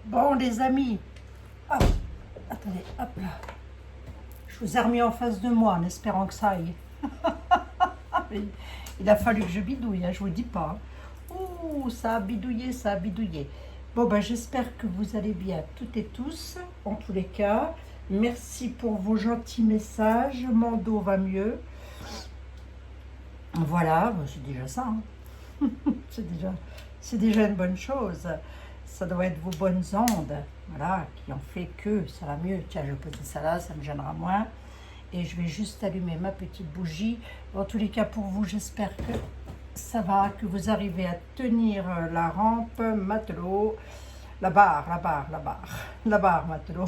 Bon, les amis, hop, attendez, hop là. Je vous ai remis en face de moi en espérant que ça aille. Il a fallu que je bidouille, hein, je vous dis pas. Ouh, ça a bidouillé, ça a bidouillé. Bon, ben, j'espère que vous allez bien, toutes et tous, en tous les cas. Merci pour vos gentils messages. Mon dos va mieux. Voilà, ben, c'est déjà ça. Hein. C'est déjà une bonne chose. Ça doit être vos bonnes ondes, voilà, qui ont fait que ça va mieux. Tiens, je vais poser ça là, ça me gênera moins. Et je vais juste allumer ma petite bougie. En tous les cas, pour vous, j'espère que ça va, que vous arrivez à tenir la rampe, matelot, la barre, la barre, matelot.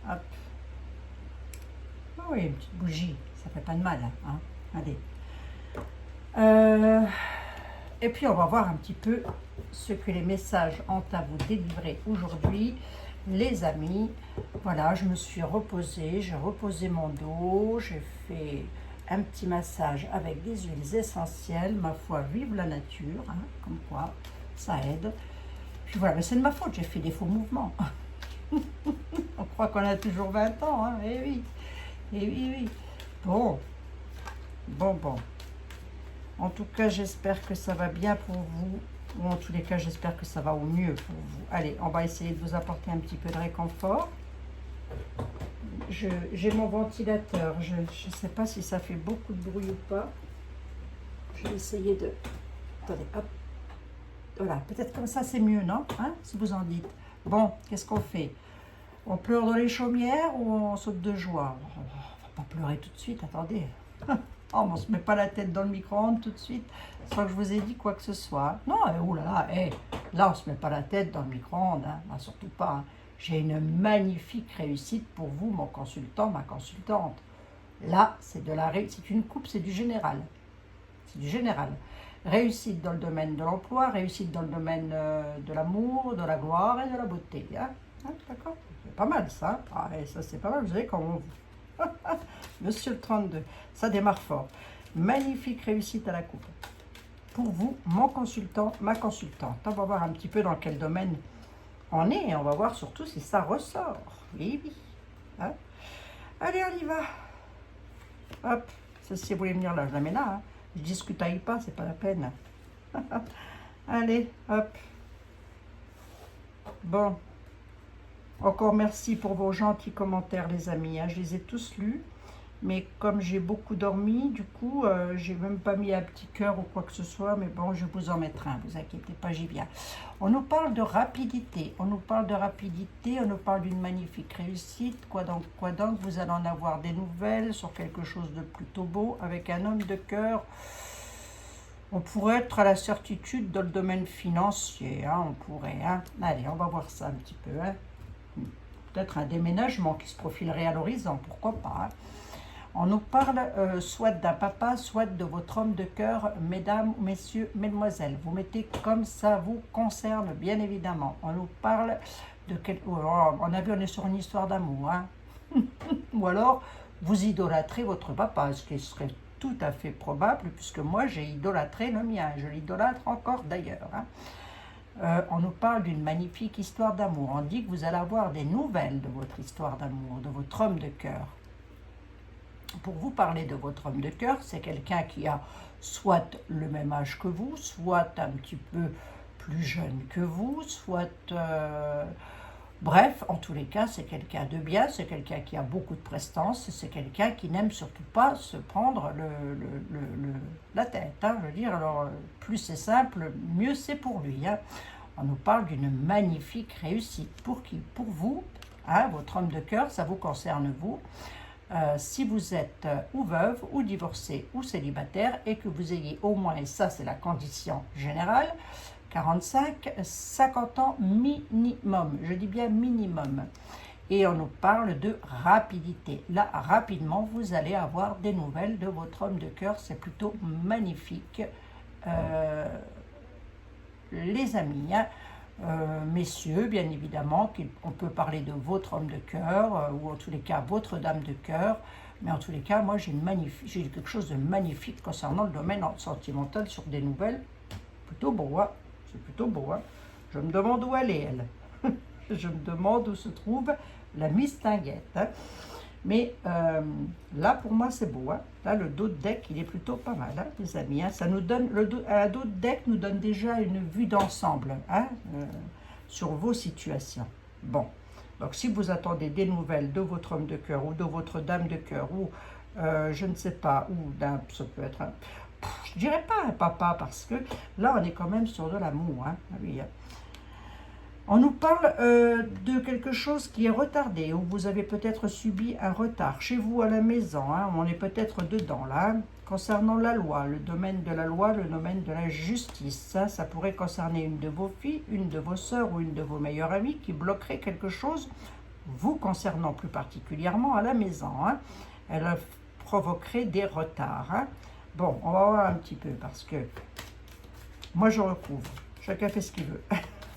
Hop. Oh oui, une petite bougie, ça fait pas de mal, hein. Allez. Et puis, on va voir un petit peu ce que les messages ont à vous délivrer aujourd'hui. Les amis, voilà, je me suis reposée, j'ai reposé mon dos, j'ai fait un petit massage avec des huiles essentielles. Ma foi, vive la nature, hein, comme quoi, ça aide. Puis voilà, mais c'est de ma faute, j'ai fait des faux mouvements. On croit qu'on a toujours 20 ans, hein, eh oui, eh oui, oui. Bon, bon. En tout cas, j'espère que ça va bien pour vous. Ou en tous les cas, j'espère que ça va au mieux pour vous. Allez, on va essayer de vous apporter un petit peu de réconfort. J'ai mon ventilateur. Je ne sais pas si ça fait beaucoup de bruit ou pas. Je vais essayer de... Attendez, hop. Voilà, peut-être comme ça, c'est mieux, non, hein, si vous en dites. Bon, qu'est-ce qu'on fait? On pleure dans les chaumières ou on saute de joie? On va pas pleurer tout de suite, attendez. Oh, on ne se met pas la tête dans le micro-ondes tout de suite, sans que je vous ai dit quoi que ce soit. Non, oulala, là, on ne se met pas la tête dans le micro-ondes, hein, là, surtout pas. Hein. J'ai une magnifique réussite pour vous, mon consultant, ma consultante. Là, c'est de la c'est une coupe, c'est du général. C'est du général. Réussite dans le domaine de l'emploi, réussite dans le domaine de l'amour, de la gloire et de la beauté. Hein. Hein, d'accord? C'est pas mal, ça. Ah, et ça, c'est pas mal, vous savez comment on... Monsieur le 32, ça démarre fort. Magnifique réussite à la coupe. Pour vous, mon consultant, ma consultante. On va voir un petit peu dans quel domaine on est et on va voir surtout si ça ressort. Oui. Hein? Allez, on y va. Hop, ça, si vous voulez venir là, je la mets là. Hein. Je discutaille pas, c'est pas la peine. Allez, hop. Bon. Encore merci pour vos gentils commentaires, les amis. Hein. Je les ai tous lus. Mais comme j'ai beaucoup dormi, du coup, j'ai même pas mis un petit cœur ou quoi que ce soit. Mais bon, je vous en mettrai un, vous inquiétez pas, j'y viens. On nous parle de rapidité. On nous parle d'une magnifique réussite. Quoi donc, vous allez en avoir des nouvelles sur quelque chose de plutôt beau avec un homme de cœur. On pourrait être à la certitude dans le domaine financier. Hein, on pourrait. Hein. Allez, on va voir ça un petit peu. Hein. Peut-être un déménagement qui se profilerait à l'horizon, pourquoi pas. Hein. On nous parle soit d'un papa, soit de votre homme de cœur, mesdames, messieurs, mesdemoiselles. Vous mettez comme ça vous concerne, bien évidemment. On nous parle de on a vu, on est sur une histoire d'amour. Hein. Ou alors, vous idolâtrez votre papa, ce qui serait tout à fait probable, puisque moi, j'ai idolâtré le mien. Je l'idolâtre encore d'ailleurs. Hein. On nous parle d'une magnifique histoire d'amour. On dit que vous allez avoir des nouvelles de votre histoire d'amour, de votre homme de cœur. Pour vous parler de votre homme de cœur, c'est quelqu'un qui a soit le même âge que vous, soit un petit peu plus jeune que vous, soit... Bref, en tous les cas, c'est quelqu'un de bien, c'est quelqu'un qui a beaucoup de prestance, c'est quelqu'un qui n'aime surtout pas se prendre la tête. Hein, je veux dire, alors, plus c'est simple, mieux c'est pour lui. Hein. On nous parle d'une magnifique réussite. Pour qui? Pour vous, hein, votre homme de cœur, ça vous concerne vous. Si vous êtes ou veuve, ou divorcé, ou célibataire, et que vous ayez au moins, et ça c'est la condition générale, 45-50 ans minimum, je dis bien minimum. Et on nous parle de rapidité. Là, rapidement, vous allez avoir des nouvelles de votre homme de cœur, c'est plutôt magnifique, les amis. Hein. Messieurs, bien évidemment, on peut parler de votre homme de cœur, ou en tous les cas, votre dame de cœur, mais en tous les cas, moi, j'ai quelque chose de magnifique concernant le domaine sentimental sur des nouvelles. Plutôt beau, hein. C'est plutôt beau, hein. Je me demande où elle est, elle. Je me demande où se trouve la mistinguette. Hein. Mais là, pour moi, c'est beau. Hein. Là, le dos de deck, il est plutôt pas mal, hein, les amis. Hein. Ça nous donne, un dos de deck nous donne déjà une vue d'ensemble hein, sur vos situations. Bon, donc si vous attendez des nouvelles de votre homme de cœur ou de votre dame de cœur ou je ne sais pas, ou d'un, ça peut être un, je dirais pas un papa parce que là, on est quand même sur de l'amour. Hein. Ah oui, hein. On nous parle de quelque chose qui est retardé, ou vous avez peut-être subi un retard chez vous à la maison, hein, on est peut-être dedans là, concernant la loi, le domaine de la loi, le domaine de la justice. Ça pourrait concerner une de vos filles, une de vos sœurs ou une de vos meilleures amies qui bloquerait quelque chose, vous concernant plus particulièrement à la maison. Hein. Elle provoquerait des retards. Hein. Bon, on va voir un petit peu parce que moi je recouvre, chacun fait ce qu'il veut.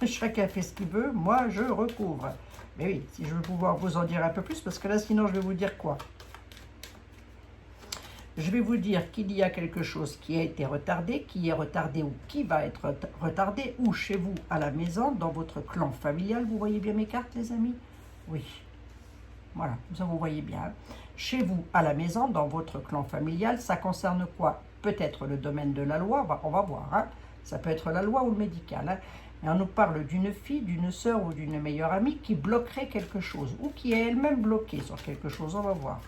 Chacun fait ce qu'il veut, moi je recouvre. Mais oui, si je veux pouvoir vous en dire un peu plus, parce que là sinon je vais vous dire quoi? Je vais vous dire qu'il y a quelque chose qui a été retardé, qui est retardé ou qui va être retardé, ou chez vous à la maison, dans votre clan familial. Vous voyez bien mes cartes les amis? Oui, voilà, ça vous voyez bien. Chez vous à la maison, dans votre clan familial, ça concerne quoi? Peut-être le domaine de la loi, on va voir. Hein. Ça peut être la loi ou le médical. Hein. Et on nous parle d'une fille, d'une sœur ou d'une meilleure amie qui bloquerait quelque chose ou qui est elle-même bloquée sur quelque chose. On va voir.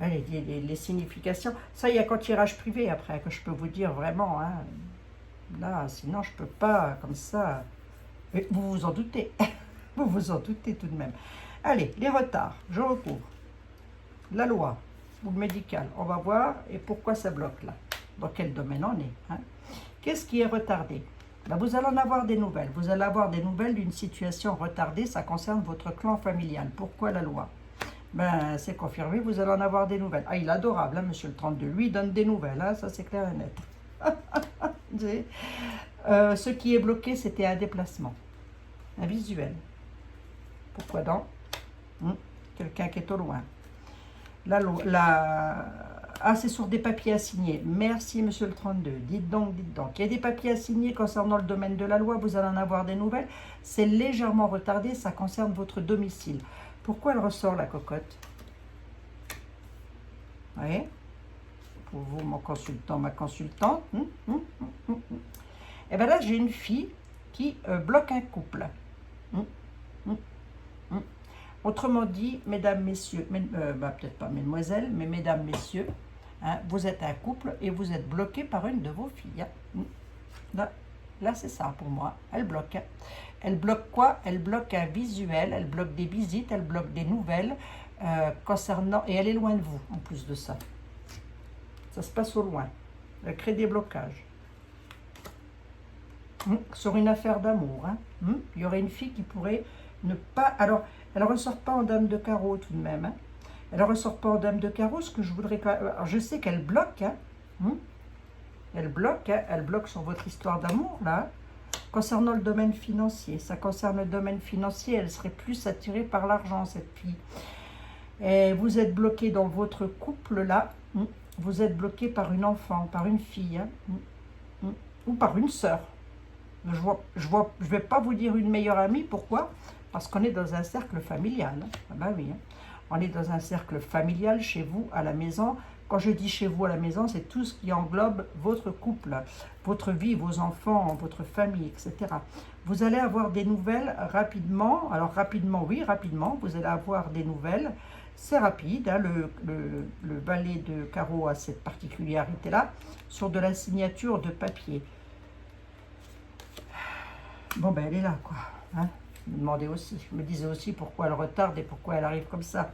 Allez, les significations. Ça, il y a qu'en tirage privé après que je peux vous dire vraiment. Hein. Là, sinon, je ne peux pas comme ça. Mais vous vous en doutez. Vous vous en doutez tout de même. Allez, les retards. Je recouvre. La loi ou le médical. On va voir et pourquoi ça bloque là. Dans quel domaine on est. Hein. Qu'est-ce qui est retardé? Ben, vous allez en avoir des nouvelles. Vous allez avoir des nouvelles d'une situation retardée. Ça concerne votre clan familial. Pourquoi la loi? Ben, c'est confirmé, vous allez en avoir des nouvelles. Ah, il est adorable, hein, monsieur le 32. Lui, il donne des nouvelles. Hein, ça, c'est clair et net. Ce qui est bloqué, c'était un déplacement. Un visuel. Pourquoi donc? Quelqu'un qui est au loin. Ah, c'est sur des papiers à signer. Merci, monsieur le 32. Dites donc, dites donc. Il y a des papiers à signer concernant le domaine de la loi. Vous allez en avoir des nouvelles. C'est légèrement retardé. Ça concerne votre domicile. Pourquoi elle ressort, la cocotte? Oui. Pour vous, mon consultant, ma consultante. Et bien là, j'ai une fille qui bloque un couple. Autrement dit, mesdames, messieurs, peut-être pas mesdemoiselles, mais mesdames, messieurs, hein, vous êtes un couple et vous êtes bloqué par une de vos filles. Hein. Là c'est ça pour moi. Elle bloque. Hein. Elle bloque quoi? Elle bloque un visuel, elle bloque des visites, elle bloque des nouvelles concernant... Et elle est loin de vous, en plus de ça. Ça se passe au loin. Elle crée des blocages. Sur une affaire d'amour. Hein. Il y aurait une fille qui pourrait ne pas... Alors, elle ne ressort pas en dame de carreau tout de même. Hein. Elle ne ressort pas en dame de carreau, ce que je voudrais... Alors, je sais qu'elle bloque. Hein. Elle bloque, hein. Elle bloque sur votre histoire d'amour, là. Concernant le domaine financier, ça concerne le domaine financier, elle serait plus attirée par l'argent, cette fille. Et vous êtes bloqué dans votre couple, là. Vous êtes bloqué par une enfant, par une fille. Hein. Ou par une sœur. Je vais pas vous dire une meilleure amie, pourquoi? Parce qu'on est dans un cercle familial. Hein. Ah ben oui, hein. On est dans un cercle familial chez vous, à la maison. Quand je dis chez vous, à la maison, c'est tout ce qui englobe votre couple, votre vie, vos enfants, votre famille, etc. Vous allez avoir des nouvelles rapidement. Alors rapidement, oui, rapidement, vous allez avoir des nouvelles. C'est rapide, hein, le valet de carreau a cette particularité-là, sur de la signature de papier. Bon, ben elle est là, quoi. Hein. Je me demandais aussi, je me disais aussi pourquoi elle retarde et pourquoi elle arrive comme ça.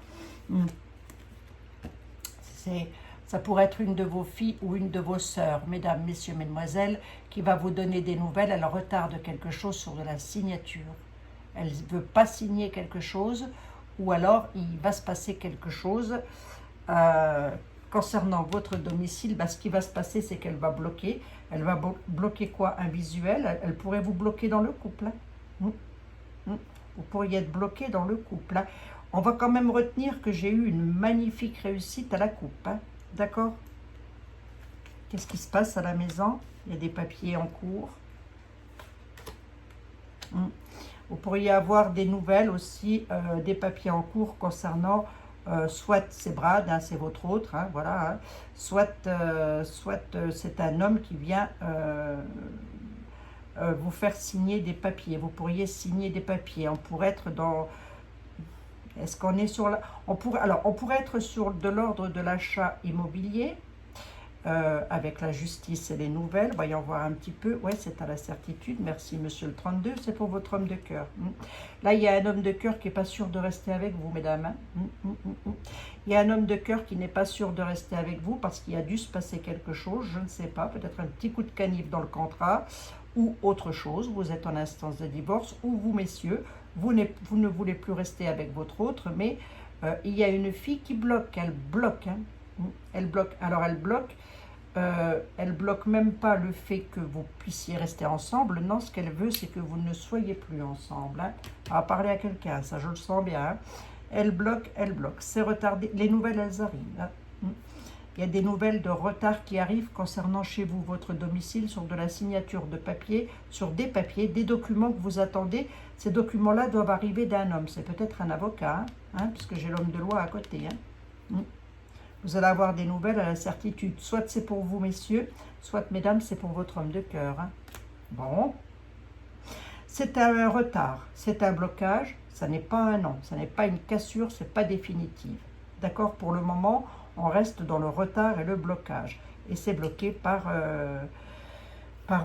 Ça pourrait être une de vos filles ou une de vos sœurs, mesdames, messieurs, mesdemoiselles, qui va vous donner des nouvelles. Elle retarde quelque chose sur de la signature. Elle ne veut pas signer quelque chose, ou alors il va se passer quelque chose concernant votre domicile. Ben, ce qui va se passer, c'est qu'elle va bloquer. Elle va bloquer quoi? Un visuel. Elle pourrait vous bloquer dans le couple. Hein. Vous pourriez être bloqué dans le couple. Hein. On va quand même retenir que j'ai eu une magnifique réussite à la coupe. Hein. D'accord? Qu'est-ce qui se passe à la maison? Il y a des papiers en cours. Vous pourriez avoir des nouvelles aussi, des papiers en cours concernant soit c'est Brad, hein, c'est votre autre, hein, voilà, hein, soit c'est un homme qui vient vous faire signer des papiers. Vous pourriez signer des papiers. On pourrait être dans... Est-ce qu'on est sur la... on pourrait être sur de l'ordre de l'achat immobilier, avec la justice et les nouvelles. Voyons voir un petit peu. Ouais, c'est à la certitude. Merci, monsieur le 32. C'est pour votre homme de cœur. Là, il y a un homme de cœur qui n'est pas sûr de rester avec vous, mesdames. Hein. Il y a un homme de cœur qui n'est pas sûr de rester avec vous parce qu'il a dû se passer quelque chose. Je ne sais pas. Peut-être un petit coup de canif dans le contrat ou autre chose. Vous êtes en instance de divorce ou vous, messieurs, vous ne voulez plus rester avec votre autre, mais il y a une fille qui bloque. Elle bloque. Hein. Elle bloque. Alors, elle bloque même pas le fait que vous puissiez rester ensemble. Non, ce qu'elle veut, c'est que vous ne soyez plus ensemble. Hein. On va parler à quelqu'un, ça je le sens bien. Hein. Elle bloque. C'est retardé. Les nouvelles, elles arrivent. Hein. Il y a des nouvelles de retard qui arrivent concernant chez vous, votre domicile, sur de la signature de papier, sur des papiers, des documents que vous attendez. Ces documents-là doivent arriver d'un homme. C'est peut-être un avocat, hein, puisque j'ai l'homme de loi à côté. Hein. Vous allez avoir des nouvelles à la certitude. Soit c'est pour vous, messieurs, soit, mesdames, c'est pour votre homme de cœur. Hein. Bon. C'est un retard, c'est un blocage, ça n'est pas un non, ça n'est pas une cassure, c'est pas définitif. D'accord? Pour le moment, on reste dans le retard et le blocage. Et c'est bloqué par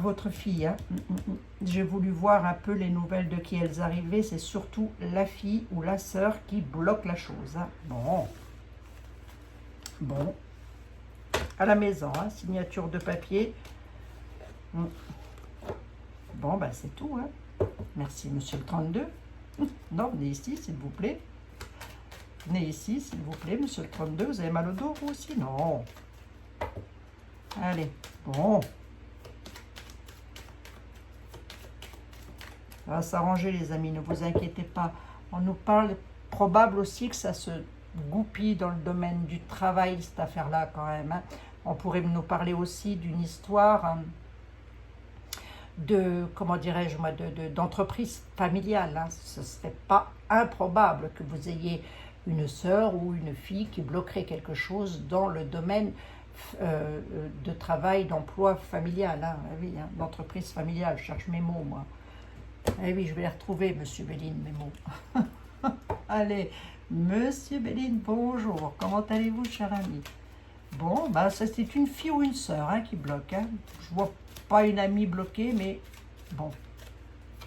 votre fille. Hein. J'ai voulu voir un peu les nouvelles de qui elles arrivaient. C'est surtout la fille ou la sœur qui bloque la chose. Hein. Bon. À la maison, hein, signature de papier. Bon, ben c'est tout. Hein. Merci, monsieur le 32. Non, venez ici, s'il vous plaît. Venez ici, s'il vous plaît, monsieur le 32. Vous avez mal au dos, vous aussi? Non. Allez, bon. Ça va s'arranger, les amis, ne vous inquiétez pas. On nous parle, probable aussi que ça se goupille dans le domaine du travail, cette affaire-là, quand même. Hein. On pourrait nous parler aussi d'une histoire... Hein, de, comment dirais-je moi, d'entreprise familiale. Hein. Ce ne serait pas improbable que vous ayez une sœur ou une fille qui bloquerait quelque chose dans le domaine de travail, d'emploi familial. Hein. Oui, hein, d'entreprise familiale, je cherche mes mots, moi. Eh oui, je vais les retrouver, monsieur Béline, mes mots. Allez, monsieur Béline, bonjour. Comment allez-vous, cher ami? Bon, bah, c'est une fille ou une sœur, hein, qui bloque. Hein. Je vois pas une amie bloquée, mais bon.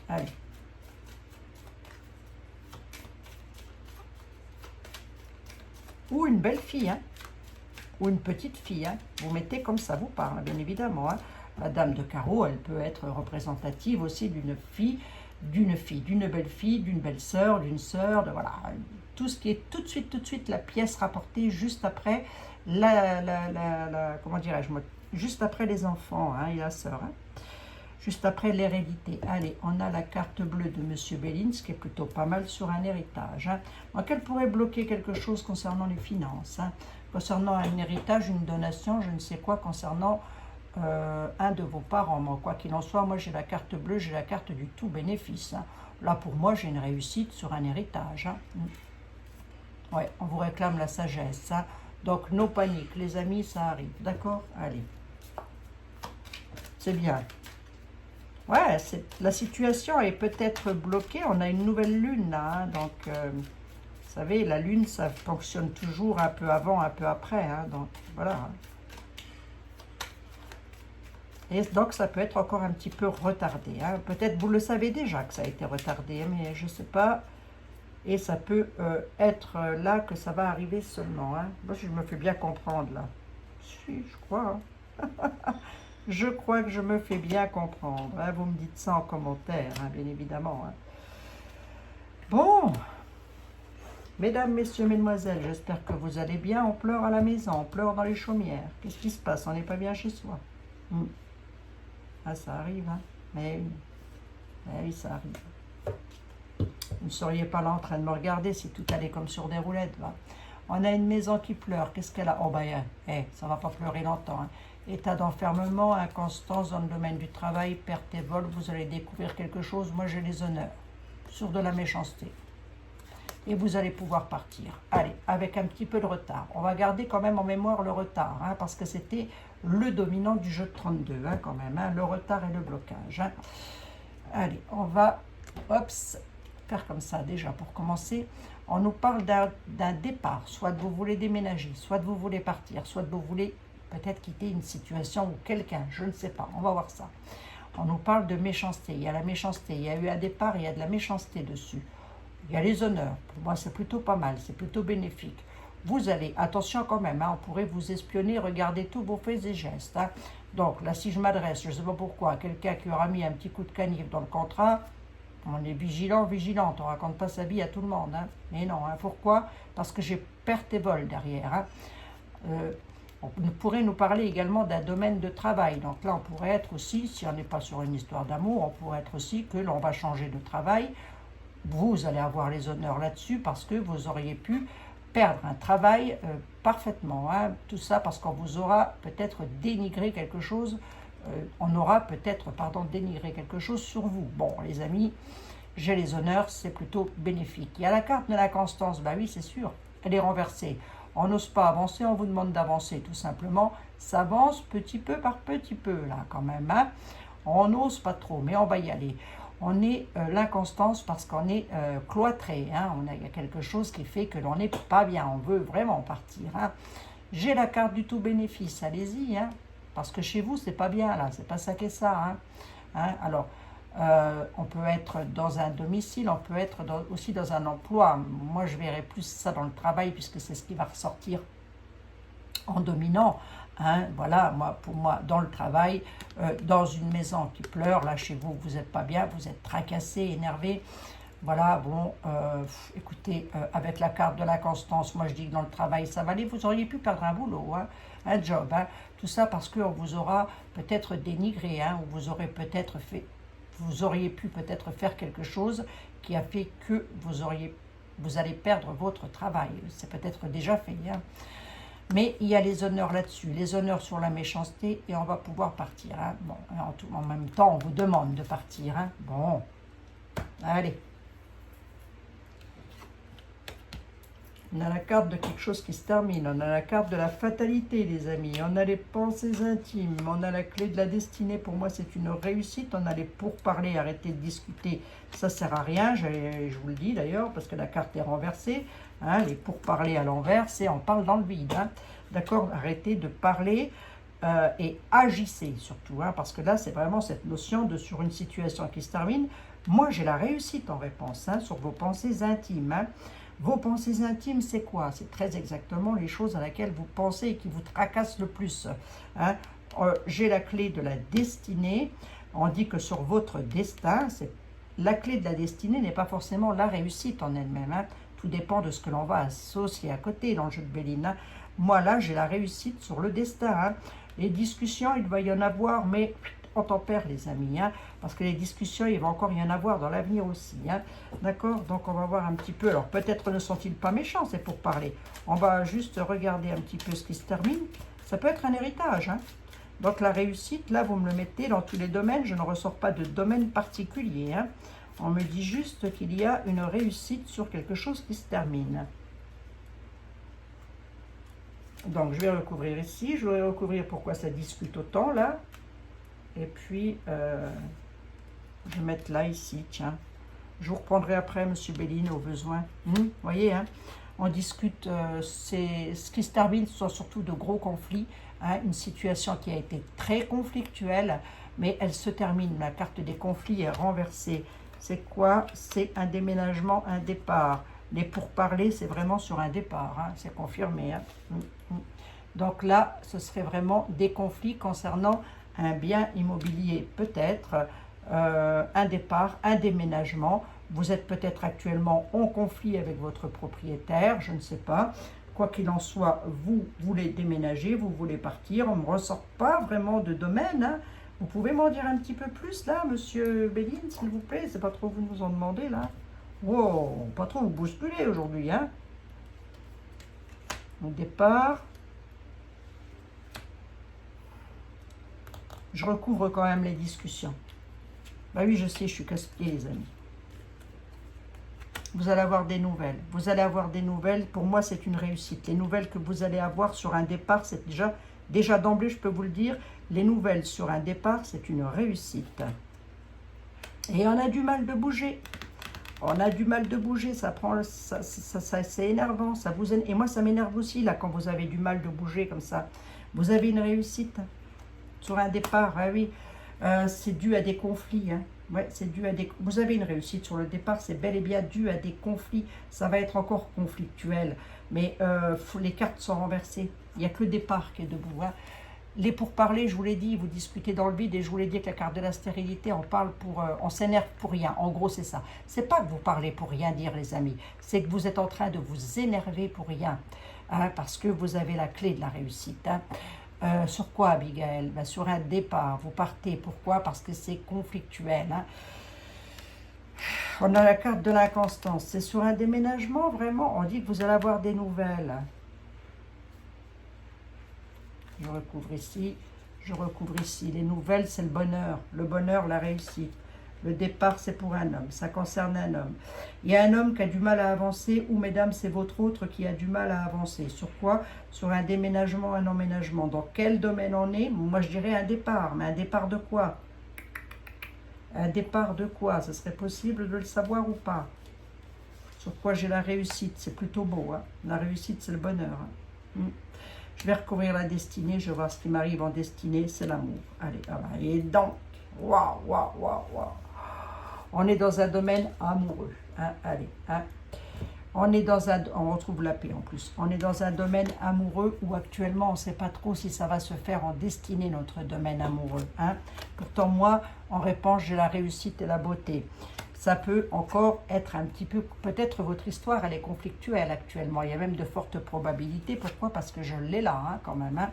Allez. Ou une belle fille, hein. Ou une petite fille, hein. Vous mettez comme ça vous parle, bien évidemment. Hein. La dame de carreau, elle peut être représentative aussi d'une belle fille, d'une belle sœur, d'une sœur, voilà. Tout ce qui est tout de suite, la pièce rapportée juste après comment dirais-je, juste après les enfants, hein, et la sœur, hein, juste après l'hérédité. Allez, on a la carte bleue de monsieur Béline, ce qui est plutôt pas mal sur un héritage. Hein. Donc elle pourrait bloquer quelque chose concernant les finances, hein, concernant un héritage, une donation, je ne sais quoi, concernant un de vos parents. Moi, quoi qu'il en soit, moi j'ai la carte bleue, j'ai la carte du tout bénéfice. Hein. Là, pour moi, j'ai une réussite sur un héritage. Hein. Ouais, on vous réclame la sagesse. Hein. Donc, no panique, les amis, ça arrive. D'accord? Allez. C'est bien. Ouais, la situation est peut-être bloquée. On a une nouvelle lune, là. Hein, donc, vous savez, la lune, ça fonctionne toujours un peu avant, un peu après. Hein, donc, voilà. Hein. Et donc, ça peut être encore un petit peu retardé. Hein. Peut-être vous le savez déjà que ça a été retardé, mais je ne sais pas. Et ça peut être là que ça va arriver seulement. Hein. Moi, je me fais bien comprendre, là. Si, je crois. Hein. Je crois que je me fais bien comprendre. Hein. Vous me dites ça en commentaire, hein, bien évidemment. Hein. Bon. Mesdames, messieurs, mesdemoiselles, j'espère que vous allez bien. On pleure à la maison, on pleure dans les chaumières. Qu'est-ce qui se passe? On n'est pas bien chez soi. Ah, ça arrive, hein. Mais oui, ça arrive. Vous ne seriez pas là en train de me regarder si tout allait comme sur des roulettes. Va. On a une maison qui pleure. Qu'est-ce qu'elle a? Oh, ben, ça ne va pas pleurer longtemps. Hein. État d'enfermement, inconstance dans le domaine du travail, perte et vol. Vous allez découvrir quelque chose. Moi, j'ai les honneurs. sur de la méchanceté. Et vous allez pouvoir partir. Allez, avec un petit peu de retard. On va garder quand même en mémoire le retard, hein, parce que c'était le dominant du jeu de 32, hein, quand même, hein, le retard et le blocage. Hein. Allez, on va faire comme ça déjà pour commencer. On nous parle d'un départ, soit vous voulez déménager, soit vous voulez partir, soit vous voulez peut-être quitter une situation ou quelqu'un, je ne sais pas, on va voir ça. On nous parle de méchanceté, il y a la méchanceté, il y a eu un départ, il y a de la méchanceté dessus. Il y a les honneurs, pour moi c'est plutôt pas mal, c'est plutôt bénéfique. Vous allez, attention quand même, hein, on pourrait vous espionner, regarder tous vos faits et gestes. Hein. Donc là, si je m'adresse, je ne sais pas pourquoi, à quelqu'un qui aura mis un petit coup de canif dans le contrat, on est vigilant, vigilante, on ne raconte pas sa vie à tout le monde. Hein. Mais non, hein, pourquoi? Parce que j'ai perte et vol derrière. Hein. On pourrait nous parler également d'un domaine de travail. Donc là, on pourrait être aussi, si on n'est pas sur une histoire d'amour, on pourrait être aussi que l'on va changer de travail. Vous allez avoir les honneurs là-dessus parce que vous auriez pu perdre un travail parfaitement. Hein. Tout ça parce qu'on vous aura peut-être dénigré quelque chose. On aura peut-être, dénigré quelque chose sur vous. Bon, les amis, j'ai les honneurs, c'est plutôt bénéfique. Il y a la carte de la constance, bah oui, c'est sûr, elle est renversée. On n'ose pas avancer, on vous demande d'avancer, tout simplement. Ça avance petit peu par petit peu, là, quand même. Hein. On n'ose pas trop, mais on va y aller. On est l'inconstance parce qu'on est cloîtré. Hein. Il y a quelque chose qui fait que l'on n'est pas bien. On veut vraiment partir. Hein. J'ai la carte du tout bénéfice. Allez-y. Hein. Parce que chez vous, c'est pas bien là. C'est pas ça qu'est ça. Hein. Hein. Alors, on peut être dans un domicile. On peut être aussi dans un emploi. Moi, je verrais plus ça dans le travail puisque c'est ce qui va ressortir en dominant. Hein, voilà, pour moi, dans le travail, dans une maison qui pleure, là chez vous, vous n'êtes pas bien, vous êtes tracassé, énervé. Voilà, bon, écoutez, avec la carte de la constance, moi je dis que dans le travail, ça va aller, vous auriez pu perdre un boulot, hein, un job, hein, tout ça parce qu'on vous aura peut-être dénigré, hein, ou vous auriez pu peut-être faire quelque chose qui a fait que vous allez perdre votre travail. C'est peut-être déjà fait, hein. Mais il y a les honneurs là-dessus, les honneurs sur la méchanceté, et on va pouvoir partir. Hein. Bon, en même temps, on vous demande de partir. Hein. Bon, allez. On a la carte de quelque chose qui se termine, on a la carte de la fatalité, les amis, on a les pensées intimes, on a la clé de la destinée, pour moi c'est une réussite, on a les pourparlers, arrêtez de discuter, ça sert à rien, je vous le dis d'ailleurs, parce que la carte est renversée, hein, les pourparlers à l'envers, c'est on parle dans le vide, hein, d'accord, arrêtez de parler et agissez surtout, hein, parce que là c'est vraiment cette notion de sur une situation qui se termine, moi j'ai la réussite en réponse, hein, sur vos pensées intimes, hein. Vos pensées intimes, c'est quoi? C'est très exactement les choses à laquelle vous pensez et qui vous tracassent le plus. Hein? J'ai la clé de la destinée. On dit que sur votre destin, la clé de la destinée n'est pas forcément la réussite en elle-même. Hein? Tout dépend de ce que l'on va associer à côté dans le jeu de Béline. Hein? Moi, là, j'ai la réussite sur le destin. Hein? Les discussions, il va y en avoir, mais on tempère, les amis, hein, parce que les discussions, il va encore y en avoir dans l'avenir aussi. Hein, d'accord? Donc, on va voir un petit peu. Alors, peut-être ne sont-ils pas méchants, c'est pour parler. On va juste regarder un petit peu ce qui se termine. Ça peut être un héritage. Hein. Donc, la réussite, là, vous me le mettez dans tous les domaines. Je ne ressors pas de domaine particulier. Hein. On me dit juste qu'il y a une réussite sur quelque chose qui se termine. Donc, je vais recouvrir ici. Je vais recouvrir pourquoi ça discute autant, là. Et puis, je vais mettre là, ici, tiens. Je vous reprendrai après, Monsieur Béline, au besoin. Vous voyez, hein, on discute, ce qui se termine, ce sont surtout de gros conflits. Hein, une situation qui a été très conflictuelle, mais elle se termine. La carte des conflits est renversée. C'est quoi? C'est un déménagement, un départ. Les pourparlers, c'est vraiment sur un départ. Hein, c'est confirmé. Hein. Donc là, ce serait vraiment des conflits concernant un bien immobilier peut-être, un départ, un déménagement. Vous êtes peut-être actuellement en conflit avec votre propriétaire, je ne sais pas. Quoi qu'il en soit, vous voulez déménager, vous voulez partir. On ne me ressort pas vraiment de domaine. Hein. Vous pouvez m'en dire un petit peu plus là, Monsieur Béline, s'il vous plaît? C'est pas trop vous nous en demandez là. Wow, pas trop vous bousculer aujourd'hui. Hein. Au départ. Je recouvre quand même les discussions. Bah oui, je sais, je suis casse-pied, les amis. Vous allez avoir des nouvelles. Vous allez avoir des nouvelles. Pour moi, c'est une réussite. Les nouvelles que vous allez avoir sur un départ, c'est déjà d'emblée, je peux vous le dire, les nouvelles sur un départ, c'est une réussite. Et on a du mal de bouger. On a du mal de bouger, c'est énervant. Et moi, ça m'énerve aussi, là, quand vous avez du mal de bouger comme ça. Vous avez une réussite sur un départ, ah oui. C'est dû à des conflits, hein. Ouais, c'est dû à des... Vous avez une réussite sur le départ, c'est bel et bien dû à des conflits. Ça va être encore conflictuel, mais les cartes sont renversées. Il n'y a que le départ qui est debout, hein. Les pourparlers, je vous l'ai dit, vous discutez dans le vide et je vous l'ai dit que la carte de la stérilité, on parle pour, on s'énerve pour rien. En gros, c'est ça. C'est pas que vous parlez pour rien dire, les amis. C'est que vous êtes en train de vous énerver pour rien, hein, parce que vous avez la clé de la réussite, hein. Sur quoi, Abigail? Ben, sur un départ, vous partez. Pourquoi? Parce que c'est conflictuel, hein. On a la carte de l'inconstance. C'est sur un déménagement, vraiment. On dit que vous allez avoir des nouvelles. Je recouvre ici, je recouvre ici. Les nouvelles, c'est le bonheur, la réussite. Le départ, c'est pour un homme, ça concerne un homme. Il y a un homme qui a du mal à avancer, ou mesdames, c'est votre autre qui a du mal à avancer. Sur quoi? Sur un déménagement, un emménagement. Dans quel domaine on est? Moi, je dirais un départ, mais un départ de quoi? Un départ de quoi? Ce serait possible de le savoir ou pas? Sur quoi j'ai la réussite? C'est plutôt beau, hein? La réussite, c'est le bonheur, hein. Je vais recouvrir la destinée, je vais voir ce qui m'arrive en destinée, c'est l'amour. Allez, voilà. Et donc, waouh, waouh, waouh, waouh. On est dans un domaine amoureux, hein, allez, hein. On retrouve la paix en plus. On est dans un domaine amoureux où actuellement on ne sait pas trop si ça va se faire en destinée, notre domaine amoureux, hein. Pourtant moi, en réponse, j'ai la réussite et la beauté. Ça peut encore être un petit peu, peut-être votre histoire, elle est conflictuelle actuellement. Il y a même de fortes probabilités. Pourquoi? Parce que je l'ai là, hein, quand même, hein.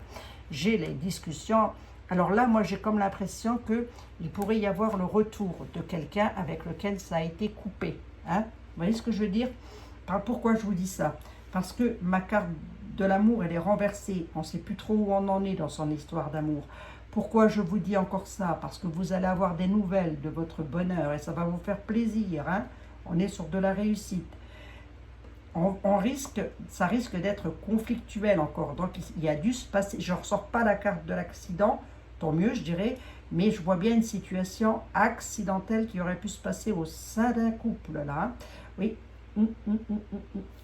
J'ai les discussions. Alors là, moi, j'ai comme l'impression qu'il pourrait y avoir le retour de quelqu'un avec lequel ça a été coupé, hein. Vous voyez ce que je veux dire? Pourquoi je vous dis ça? Parce que ma carte de l'amour, elle est renversée. On ne sait plus trop où on en est dans son histoire d'amour. Pourquoi je vous dis encore ça? Parce que vous allez avoir des nouvelles de votre bonheur et ça va vous faire plaisir, hein? On est sur de la réussite. Ça risque d'être conflictuel encore. Donc, il y a dû se passer, je ne ressors pas la carte de l'accident, tant mieux, je dirais, mais je vois bien une situation accidentelle qui aurait pu se passer au sein d'un couple, là. Oui,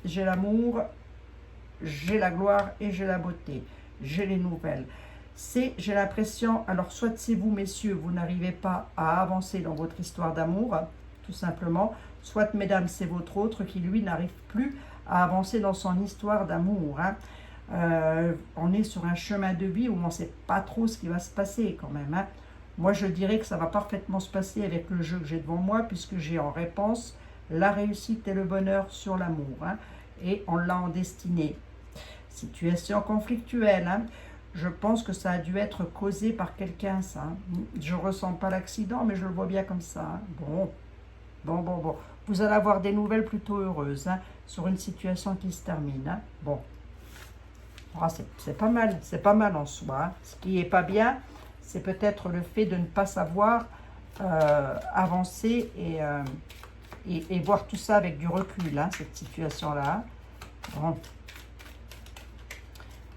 j'ai l'amour, j'ai la gloire et j'ai la beauté. J'ai les nouvelles. J'ai l'impression, alors soit c'est vous, messieurs, vous n'arrivez pas à avancer dans votre histoire d'amour, tout simplement, soit, mesdames, c'est votre autre qui, lui, n'arrive plus à avancer dans son histoire d'amour, hein. On est sur un chemin de vie où on ne sait pas trop ce qui va se passer quand même, hein. Moi, je dirais que ça va parfaitement se passer avec le jeu que j'ai devant moi, puisque j'ai en réponse la réussite et le bonheur sur l'amour, hein, et on l'a en destinée. Situation conflictuelle, hein. Je pense que ça a dû être causé par quelqu'un, ça, hein. Je ne ressens pas l'accident, mais je le vois bien comme ça, hein. Bon. Vous allez avoir des nouvelles plutôt heureuses, hein, sur une situation qui se termine, hein. Bon. Ah, c'est pas mal en soi, hein. Ce qui n'est pas bien, c'est peut-être le fait de ne pas savoir avancer et voir tout ça avec du recul, hein, cette situation-là. Bon.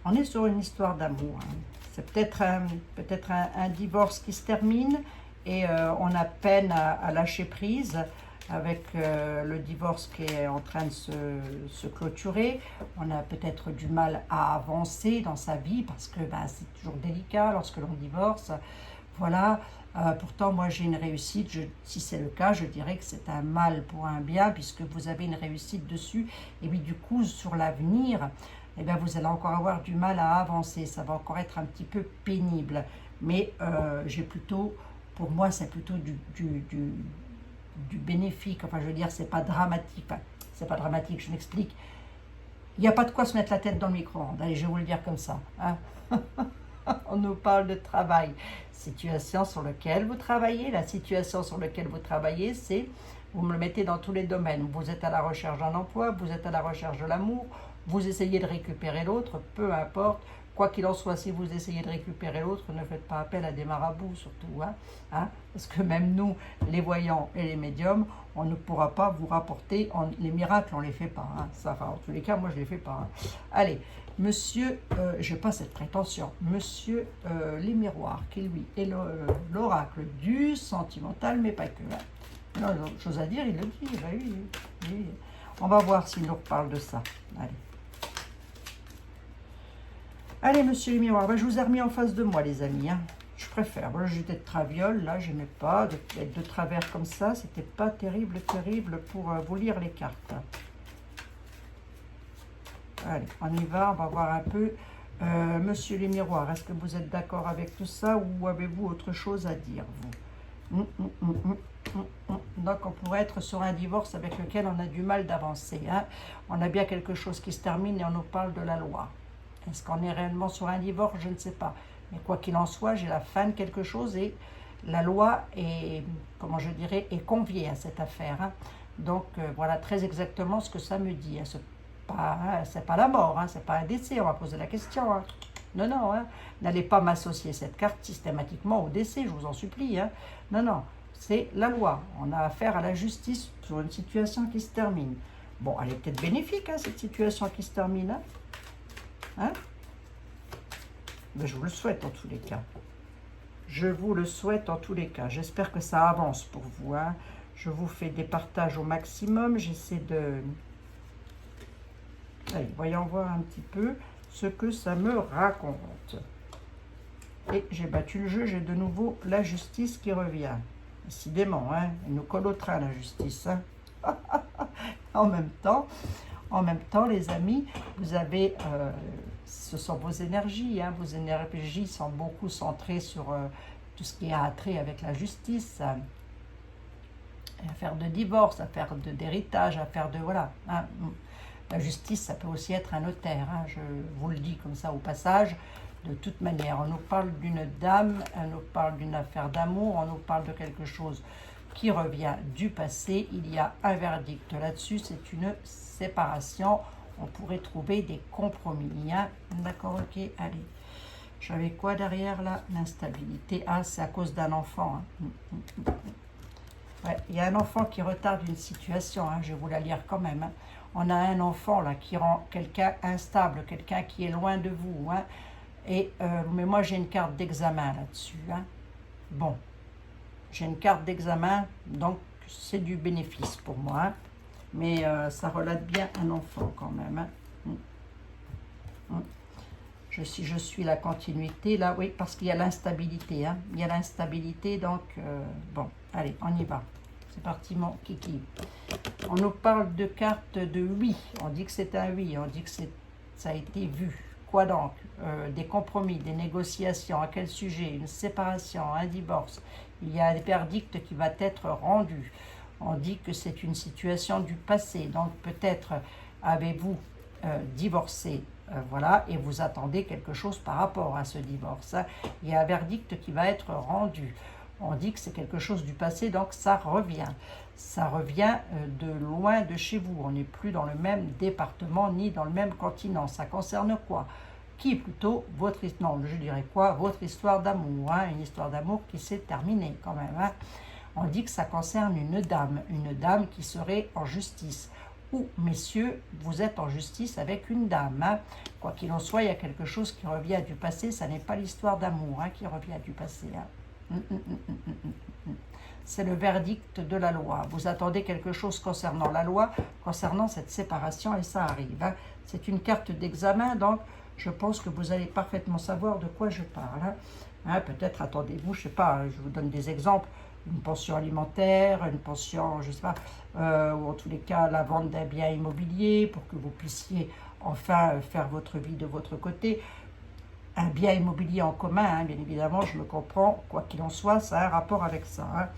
On est sur une histoire d'amour, hein. C'est peut-être un divorce qui se termine et on a peine à lâcher prise avec le divorce qui est en train de se clôturer. On a peut-être du mal à avancer dans sa vie parce que c'est toujours délicat lorsque l'on divorce. Voilà. Pourtant, moi, j'ai une réussite. Si c'est le cas, je dirais que c'est un mal pour un bien puisque vous avez une réussite dessus. Et puis, du coup, sur l'avenir, eh bien, vous allez encore avoir du mal à avancer. Ça va encore être un petit peu pénible. Mais pour moi, c'est plutôt du bénéfique. Enfin, je veux dire, c'est pas dramatique. Enfin, c'est pas dramatique, je m'explique. Il n'y a pas de quoi se mettre la tête dans le micro-ondes. Allez, je vais vous le dire comme ça, hein. On nous parle de travail. Situation sur laquelle vous travaillez. La situation sur laquelle vous travaillez, c'est, vous me le mettez dans tous les domaines. Vous êtes à la recherche d'un emploi, vous êtes à la recherche de l'amour, vous essayez de récupérer l'autre, peu importe. quoi qu'il en soit, si vous essayez de récupérer l'autre, ne faites pas appel à des marabouts surtout. Parce que même nous, les voyants et les médiums, on ne pourra pas vous rapporter, les miracles, on ne les fait pas. Ça, enfin, en tous les cas, moi, je ne les fais pas. Allez, monsieur, je n'ai pas cette prétention, monsieur les miroirs, qui lui est l'oracle du sentimental, mais pas que. Il a autre chose à dire, il le dit. Oui, oui. On va voir s'il nous reparle de ça. Allez. Allez, monsieur les miroirs, je vous ai remis en face de moi, les amis. Je préfère. Voilà, j'étais de traviole, là, j'aimais pas d'être de travers comme ça. C'était pas terrible pour vous lire les cartes. Allez, on y va, on va voir un peu. Monsieur les miroirs, est-ce que vous êtes d'accord avec tout ça ou avez-vous autre chose à dire, vous? Donc, on pourrait être sur un divorce avec lequel on a du mal d'avancer. On a bien quelque chose qui se termine et on nous parle de la loi. Est-ce qu'on est réellement sur un divorce? Je ne sais pas. Mais quoi qu'il en soit, j'ai la fin de quelque chose et la loi est, comment je dirais, est conviée à cette affaire. Donc, voilà très exactement ce que ça me dit. C'est pas la mort, c'est pas un décès, on va poser la question. Non, non, n'allez pas m'associer cette carte systématiquement au décès, je vous en supplie. Non, non, c'est la loi. On a affaire à la justice sur une situation qui se termine. Bon, elle est peut-être bénéfique, cette situation qui se termine. Mais je vous le souhaite en tous les cas. Je vous le souhaite en tous les cas. J'espère que ça avance pour vous. Je vous fais des partages au maximum. J'essaie de... Allez, voyons voir un petit peu ce que ça me raconte. Et j'ai battu le jeu. J'ai de nouveau la justice qui revient. Décidément, elle nous colle au train, la justice. En même temps, les amis, vous avez... ce sont vos énergies. Vos énergies sont beaucoup centrées sur tout ce qui a trait avec la justice. Affaire de divorce, affaire d'héritage, affaire de... Voilà. La justice, ça peut aussi être un notaire. Je vous le dis comme ça au passage. De toute manière, on nous parle d'une dame, on nous parle d'une affaire d'amour, on nous parle de quelque chose qui revient du passé. Il y a un verdict là-dessus, c'est une séparation. On pourrait trouver des compromis. D'accord, ok, allez. J'avais quoi derrière là? L'instabilité. C'est à cause d'un enfant. Ouais, il y a un enfant qui retarde une situation. Je vais vous la lire quand même. On a un enfant là qui rend quelqu'un instable, quelqu'un qui est loin de vous. Mais moi j'ai une carte d'examen là-dessus. Bon, j'ai une carte d'examen, donc c'est du bénéfice pour moi. Mais ça relate bien un enfant quand même. Si je suis la continuité, là, oui, parce qu'il y a l'instabilité. Il y a l'instabilité, donc, bon, allez, on y va. C'est parti, mon kiki. On nous parle de cartes de oui. On dit que c'est un oui. On dit que ça a été vu. Quoi donc? Des compromis, des négociations. À quel sujet? Une séparation, un divorce. Il y a un verdict qui va être rendu. On dit que c'est une situation du passé. Donc, peut-être avez-vous divorcé, voilà, et vous attendez quelque chose par rapport à ce divorce. Il y a un verdict qui va être rendu. On dit que c'est quelque chose du passé, donc ça revient. Ça revient de loin de chez vous. On n'est plus dans le même département ni dans le même continent. Ça concerne quoi? Qui plutôt? Je dirais quoi? Votre histoire d'amour. Une histoire d'amour qui s'est terminée quand même. On dit que ça concerne une dame qui serait en justice. Ou, messieurs, vous êtes en justice avec une dame. Quoi qu'il en soit, il y a quelque chose qui revient du passé. Ça n'est pas l'histoire d'amour qui revient du passé. C'est le verdict de la loi. Vous attendez quelque chose concernant la loi, concernant cette séparation, et ça arrive. C'est une carte d'examen, donc je pense que vous allez parfaitement savoir de quoi je parle. Peut-être attendez-vous, je ne sais pas, je vous donne des exemples. Une pension alimentaire, une pension, je ne sais pas, ou en tous les cas la vente d'un bien immobilier pour que vous puissiez enfin faire votre vie de votre côté. Un bien immobilier en commun, bien évidemment, je me comprends, quoi qu'il en soit, ça a un rapport avec ça.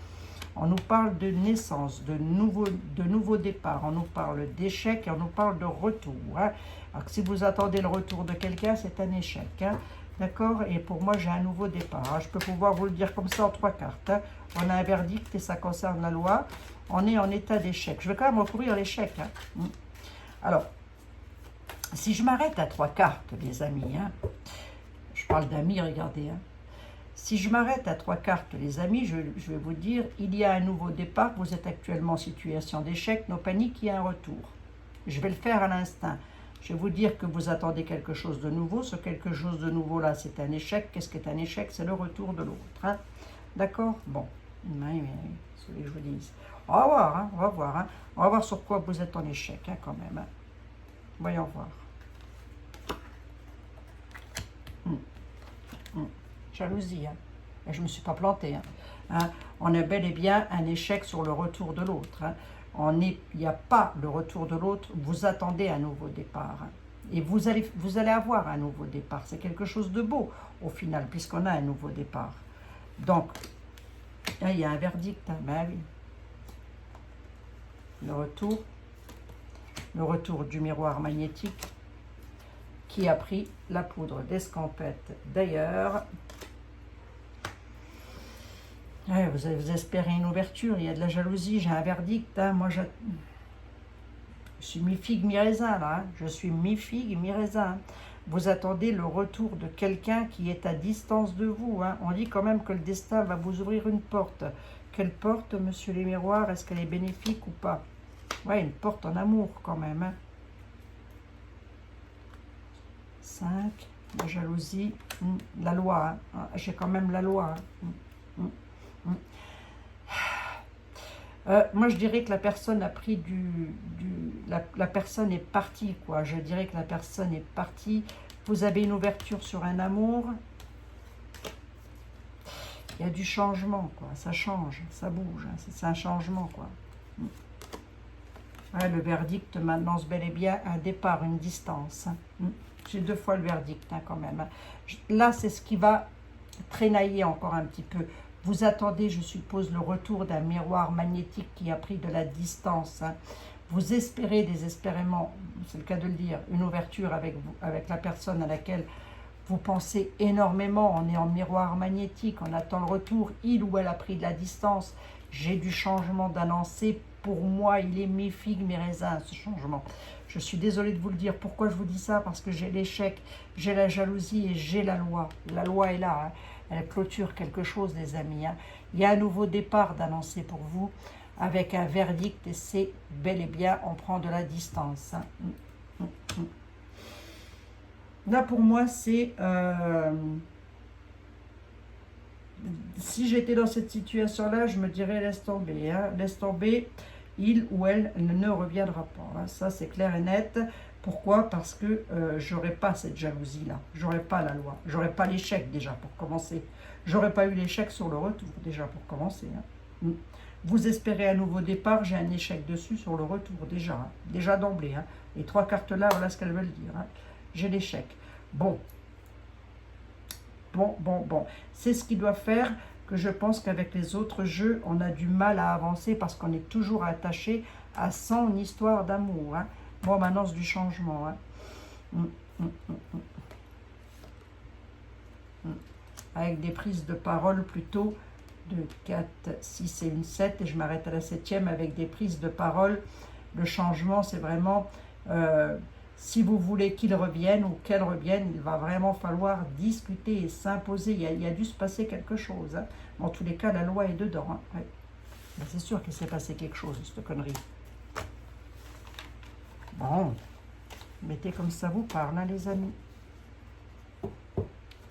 On nous parle de naissance, de nouveaux départs, on nous parle d'échec et on nous parle de retour. Alors que si vous attendez le retour de quelqu'un, c'est un échec. D'accord? Et pour moi, j'ai un nouveau départ. Je peux pouvoir vous le dire comme ça en 3 cartes. On a un verdict et ça concerne la loi. On est en état d'échec. Je vais quand même recouvrir l'échec. Alors, si je m'arrête à 3 cartes, les amis, parle d'amis, regardez. Hein. Si je m'arrête à 3 cartes, les amis, je vais vous dire, il y a un nouveau départ, vous êtes actuellement en situation d'échec, no panique, il y a un retour. Je vais le faire à l'instinct. Je vais vous dire que vous attendez quelque chose de nouveau. Ce quelque chose de nouveau là, c'est un échec. Qu'est-ce qu'est un échec? C'est le retour de l'autre. Hein. D'accord? Bon. Oui, ce que je vous dis. On va voir, hein, on va voir. Hein. On va voir sur quoi vous êtes en échec, hein, quand même. Hein. Voyons voir. Jalousie, hein. Et je ne me suis pas plantée. Hein. Hein. On a bel et bien un échec sur le retour de l'autre. Hein. Il n'y a pas le retour de l'autre, vous attendez un nouveau départ. Hein. Et vous allez avoir un nouveau départ. C'est quelque chose de beau, au final, puisqu'on a un nouveau départ. Donc, là, il y a un verdict. Hein. Ben oui. Le retour du miroir magnétique qui a pris la poudre d'escampette. D'ailleurs, ouais, vous espérez une ouverture, il y a de la jalousie, j'ai un verdict. Hein. Moi, je suis mi-figue, mi-raisin, là. Hein. Je suis mi-figue, mi-raisin. Vous attendez le retour de quelqu'un qui est à distance de vous. Hein. On dit quand même que le destin va vous ouvrir une porte. Quelle porte, monsieur les miroirs? Est-ce qu'elle est bénéfique ou pas? Ouais, une porte en amour, quand même. Hein. 5, la jalousie, la loi. Hein. J'ai quand même la loi. Hein. Moi, je dirais que la personne a pris la personne est partie, quoi. Je dirais que la personne est partie. Vous avez une ouverture sur un amour. Il y a du changement, quoi. Ça change, ça bouge. Hein. C'est un changement, quoi. Ouais, le verdict m'annonce bel et bien un départ, une distance. Hein. J'ai 2 fois le verdict, hein, quand même. Là, c'est ce qui va traînailler encore un petit peu. Vous attendez, je suppose, le retour d'un miroir magnétique qui a pris de la distance. Hein. Vous espérez désespérément, c'est le cas de le dire, une ouverture avec la personne à laquelle vous pensez énormément. On est en miroir magnétique, on attend le retour. Il ou elle a pris de la distance. J'ai du changement d'annoncer. Pour moi, il est mi-figue, mi-raisin, ce changement. Je suis désolée de vous le dire. Pourquoi je vous dis ça? Parce que j'ai l'échec, j'ai la jalousie et j'ai la loi. La loi est là. Hein. Elle clôture quelque chose, les amis. Hein. Il y a un nouveau départ d'annoncer pour vous avec un verdict et c'est bel et bien, on prend de la distance. Hein. Là, pour moi, c'est... si j'étais dans cette situation-là, je me dirais laisse tomber. Hein. Laisse tomber, il ou elle ne reviendra pas. Hein. Ça, c'est clair et net. Pourquoi? Parce que j'aurais pas cette jalousie-là. J'aurais pas la loi. J'aurais pas l'échec déjà pour commencer. J'aurais pas eu l'échec sur le retour déjà pour commencer. Hein. Vous espérez un nouveau départ, j'ai un échec dessus sur le retour déjà. Hein. Déjà d'emblée. Hein. Les 3 cartes-là, voilà ce qu'elles veulent dire. Hein. J'ai l'échec. Bon. Bon. C'est ce qui doit faire que je pense qu'avec les autres jeux, on a du mal à avancer parce qu'on est toujours attaché à son histoire d'amour. Hein. Bon, maintenant, c'est du changement. Hein. Avec des prises de parole plutôt de 4, 6 et une 7. Et je m'arrête à la 7e avec des prises de parole. Le changement, c'est vraiment... si vous voulez qu'il revienne ou qu'elle revienne, il va vraiment falloir discuter et s'imposer. Il y a dû se passer quelque chose. Hein. En tous les cas, la loi est dedans. Hein. Ouais. C'est sûr qu'il s'est passé quelque chose, cette connerie. Bon, mettez comme ça vous parle, hein, les amis.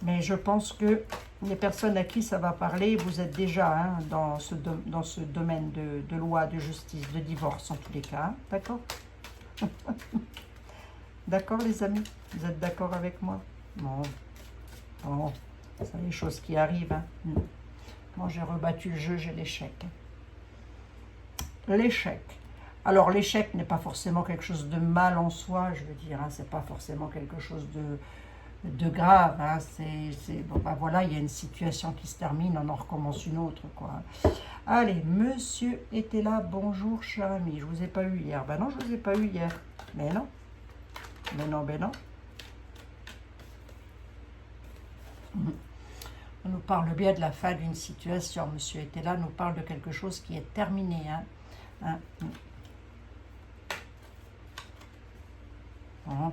Mais je pense que les personnes à qui ça va parler, vous êtes déjà hein, dans ce domaine de loi, de justice, de divorce, en tous les cas. Hein. D'accord? D'accord, les amis? Vous êtes d'accord avec moi? Bon, c'est les choses qui arrivent. Hein. Moi, j'ai rebattu le jeu, j'ai l'échec. L'échec. Alors, l'échec n'est pas forcément quelque chose de mal en soi, je veux dire. Hein, c'est pas forcément quelque chose de grave. Hein, bon, ben voilà, il y a une situation qui se termine, on en recommence une autre, quoi. Allez, monsieur était là. Bonjour, cher ami. Je vous ai pas eu hier. Ben non, je vous ai pas eu hier. Mais non. Ben non. On nous parle bien de la fin d'une situation. Monsieur était là, nous parle de quelque chose qui est terminé. Hein. Bon.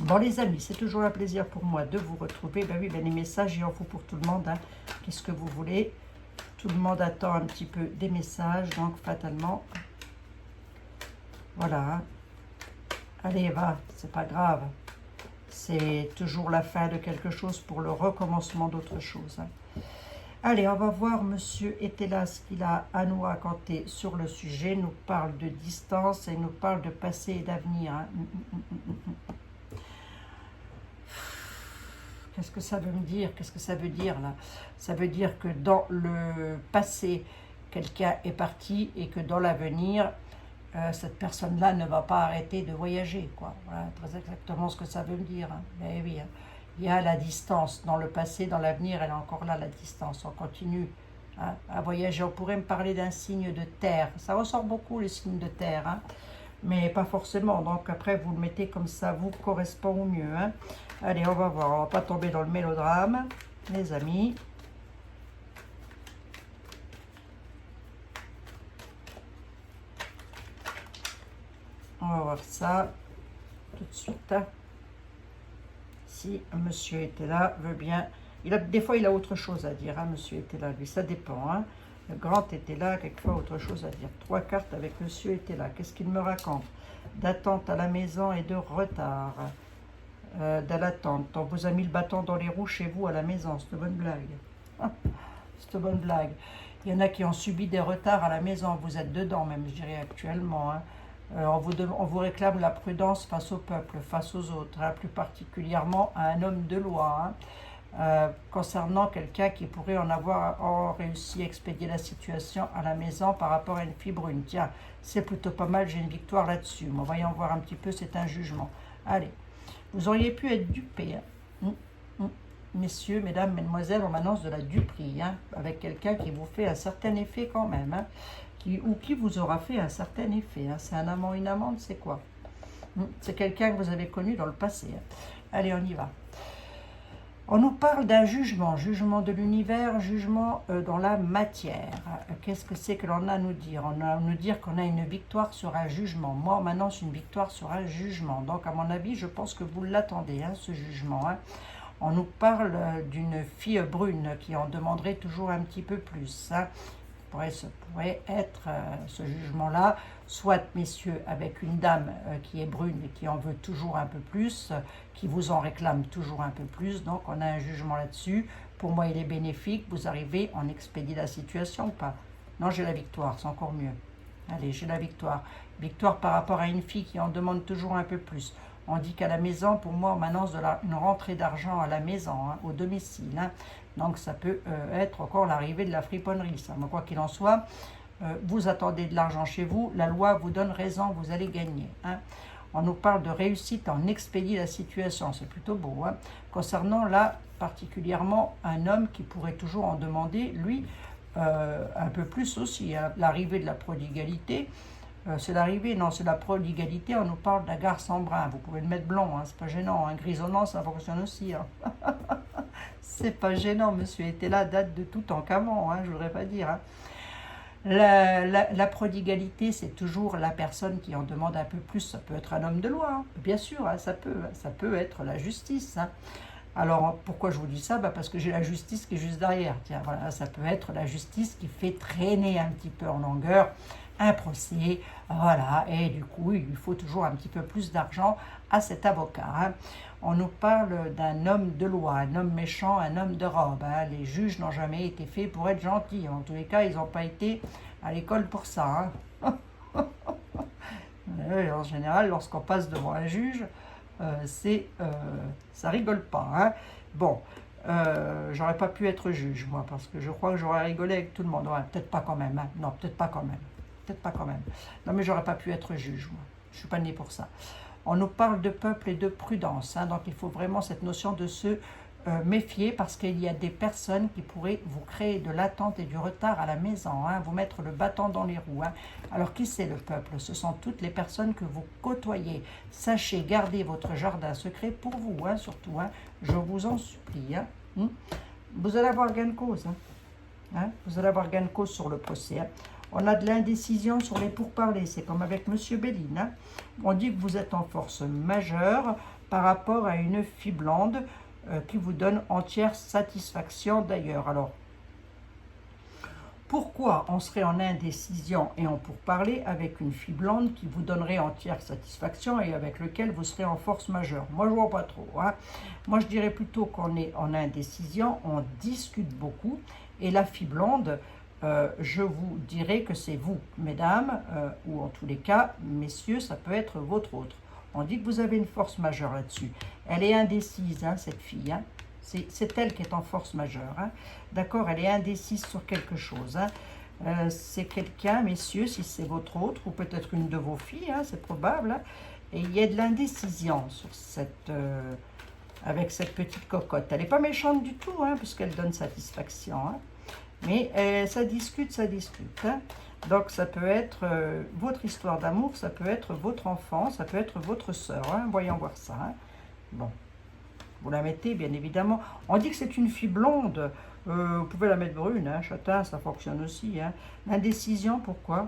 Bon les amis, c'est toujours un plaisir pour moi de vous retrouver. Ben oui, ben les messages, il en faut pour tout le monde. Hein. Qu'est-ce que vous voulez? Tout le monde attend un petit peu des messages, donc fatalement, voilà. Hein. Allez, va, c'est pas grave. C'est toujours la fin de quelque chose pour le recommencement d'autre chose. Hein. Allez, on va voir Monsieur Etela ce qu'il a à nous raconter sur le sujet. Il nous parle de distance et il nous parle de passé et d'avenir. Hein. Qu'est-ce que ça veut me dire? Qu'est-ce que ça veut dire là? Ça veut dire que dans le passé, quelqu'un est parti et que dans l'avenir, cette personne-là ne va pas arrêter de voyager, quoi. Voilà, très exactement ce que ça veut me dire. Hein. Mais oui, hein. Il y a la distance. Dans le passé, dans l'avenir, elle est encore là, la distance. On continue hein, à voyager. On pourrait me parler d'un signe de terre. Ça ressort beaucoup, les signes de terre. Hein. Mais pas forcément. Donc après, vous le mettez comme ça vous correspond au mieux. Hein. Allez, on va voir. On va pas tomber dans le mélodrame, les amis. On va voir ça tout de suite. Hein. Si monsieur était là, veut bien. Des fois, il a autre chose à dire. Hein, monsieur était là, lui. Ça dépend. Hein. Le grand était là, quelquefois autre chose à dire. 3 cartes avec monsieur était là. Qu'est-ce qu'il me raconte? D'attente à la maison et de retard. De l'attente. On vous a mis le bâton dans les roues chez vous à la maison. C'est une bonne blague. C'est une bonne blague. Il y en a qui ont subi des retards à la maison. Vous êtes dedans même, je dirais, actuellement. Hein. On vous réclame la prudence face au peuple, face aux autres, hein, plus particulièrement à un homme de loi. Hein. Concernant quelqu'un qui pourrait en réussi à expédier la situation à la maison par rapport à une fille brune. Tiens, c'est plutôt pas mal, j'ai une victoire là-dessus. Bon, voyons voir un petit peu, c'est un jugement. Allez, vous auriez pu être dupé. Hein. Messieurs, mesdames, mesdemoiselles, on m'annonce de la duperie, hein, avec quelqu'un qui vous fait un certain effet quand même, hein, qui vous aura fait un certain effet. Hein. C'est un amant, une amante, c'est quoi? C'est quelqu'un que vous avez connu dans le passé. Hein. Allez, on y va. On nous parle d'un jugement, jugement de l'univers, jugement dans la matière. Qu'est-ce que c'est que l'on a à nous dire? On a à nous dire qu'on a une victoire sur un jugement. Moi, on m'annonce une victoire sur un jugement. Donc, à mon avis, je pense que vous l'attendez, hein, ce jugement. Hein. On nous parle d'une fille brune qui en demanderait toujours un petit peu plus. Hein. Ça pourrait être ce jugement-là, soit, messieurs, avec une dame qui est brune et qui en veut toujours un peu plus, qui vous en réclame toujours un peu plus. Donc, on a un jugement là-dessus. Pour moi, il est bénéfique. Vous arrivez, on expédie la situation ou pas? Non, j'ai la victoire, c'est encore mieux. Allez, j'ai la victoire. Victoire par rapport à une fille qui en demande toujours un peu plus. On dit qu'à la maison, pour moi, on m'annonce une rentrée d'argent à la maison, hein, au domicile. Hein. Donc, ça peut être encore l'arrivée de la friponnerie. Ça. Mais quoi qu'il en soit, vous attendez de l'argent chez vous, la loi vous donne raison, vous allez gagner. Hein. On nous parle de réussite, on expédie la situation, c'est plutôt beau. Hein. Concernant là, particulièrement, un homme qui pourrait toujours en demander, lui, un peu plus aussi. Hein. L'arrivée de la prodigalité. C'est l'arrivée, non, c'est la prodigalité, on nous parle d'un garçon brun, vous pouvez le mettre blond, hein, c'est pas gênant, hein, grisonnant, ça fonctionne aussi. Hein. C'est pas gênant, monsieur était là, date de tout en camon, hein, je voudrais pas dire. Hein. La prodigalité, c'est toujours la personne qui en demande un peu plus, ça peut être un homme de loi, hein, bien sûr, hein, ça peut être la justice. Hein. Alors, pourquoi je vous dis ça? Parce que j'ai la justice qui est juste derrière. Tiens, voilà, ça peut être la justice qui fait traîner un petit peu en longueur un procès, voilà, et du coup, il lui faut toujours un petit peu plus d'argent à cet avocat. Hein. On nous parle d'un homme de loi, un homme méchant, un homme de robe. Hein. Les juges n'ont jamais été faits pour être gentils. En tous les cas, ils n'ont pas été à l'école pour ça. Hein. En général, lorsqu'on passe devant un juge, ça rigole pas. Hein. Bon, j'aurais pas pu être juge, moi, parce que je crois que j'aurais rigolé avec tout le monde. Ouais, peut-être pas quand même. Hein. Non, peut-être pas quand même. Peut-être pas quand même. Non, mais j'aurais pas pu être juge, moi. Je suis pas né pour ça. On nous parle de peuple et de prudence. Hein, donc, il faut vraiment cette notion de se méfier parce qu'il y a des personnes qui pourraient vous créer de l'attente et du retard à la maison, hein, vous mettre le bâton dans les roues. Hein. Alors, qui c'est le peuple? Ce sont toutes les personnes que vous côtoyez. Sachez garder votre jardin secret pour vous, hein, surtout. Hein, je vous en supplie. Hein. Vous allez avoir gain de cause. Hein. Hein, vous allez avoir gain de cause sur le procès. Hein. On a de l'indécision sur les pourparlers, c'est comme avec M. Béline. Hein. On dit que vous êtes en force majeure par rapport à une fille blonde qui vous donne entière satisfaction d'ailleurs. Alors, pourquoi on serait en indécision et en pourparlers avec une fille blonde qui vous donnerait entière satisfaction et avec lequel vous serez en force majeure? Moi, je vois pas trop. Hein. Moi, je dirais plutôt qu'on est en indécision, on discute beaucoup. Et la fille blonde, je vous dirais que c'est vous, mesdames, ou en tous les cas, messieurs, ça peut être votre autre. On dit que vous avez une force majeure là-dessus. Elle est indécise, hein, cette fille. Hein. C'est elle qui est en force majeure. Hein. D'accord, elle est indécise sur quelque chose. Hein. C'est quelqu'un, messieurs, si c'est votre autre, ou peut-être une de vos filles, hein, c'est probable. Hein. Et il y a de l'indécision sur avec cette petite cocotte. Elle n'est pas méchante du tout, hein, puisqu'elle donne satisfaction. Hein. Mais ça discute, ça discute. Hein. Donc ça peut être votre histoire d'amour, ça peut être votre enfant, ça peut être votre sœur. Hein. Voyons voir ça. Hein. Bon. Vous la mettez, bien évidemment. On dit que c'est une fille blonde. Vous pouvez la mettre brune, hein, châtain, ça fonctionne aussi. Hein. L'indécision, pourquoi?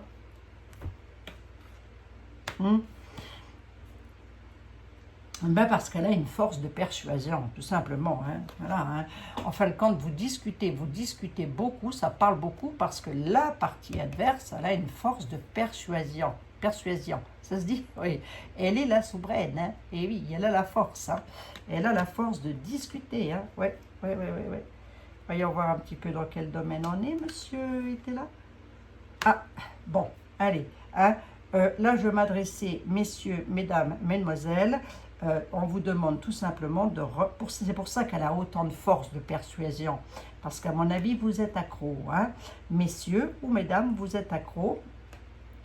Ben parce qu'elle a une force de persuasion, tout simplement. Hein. Voilà, hein. En fin de compte, vous discutez beaucoup, ça parle beaucoup, parce que la partie adverse, elle a une force de persuasion. Persuasion, ça se dit? Oui. Elle est la souveraine, hein. Et oui, elle a la force. Hein. Elle a la force de discuter. Hein. Oui. Voyons voir un petit peu dans quel domaine on est, monsieur était là. Ah, bon, allez. Hein. Là, je vais m'adresser, messieurs, mesdames, mesdemoiselles. On vous demande tout simplement c'est pour ça qu'elle a autant de force de persuasion. Parce qu'à mon avis, vous êtes accro. Hein. Messieurs ou mesdames, vous êtes accro.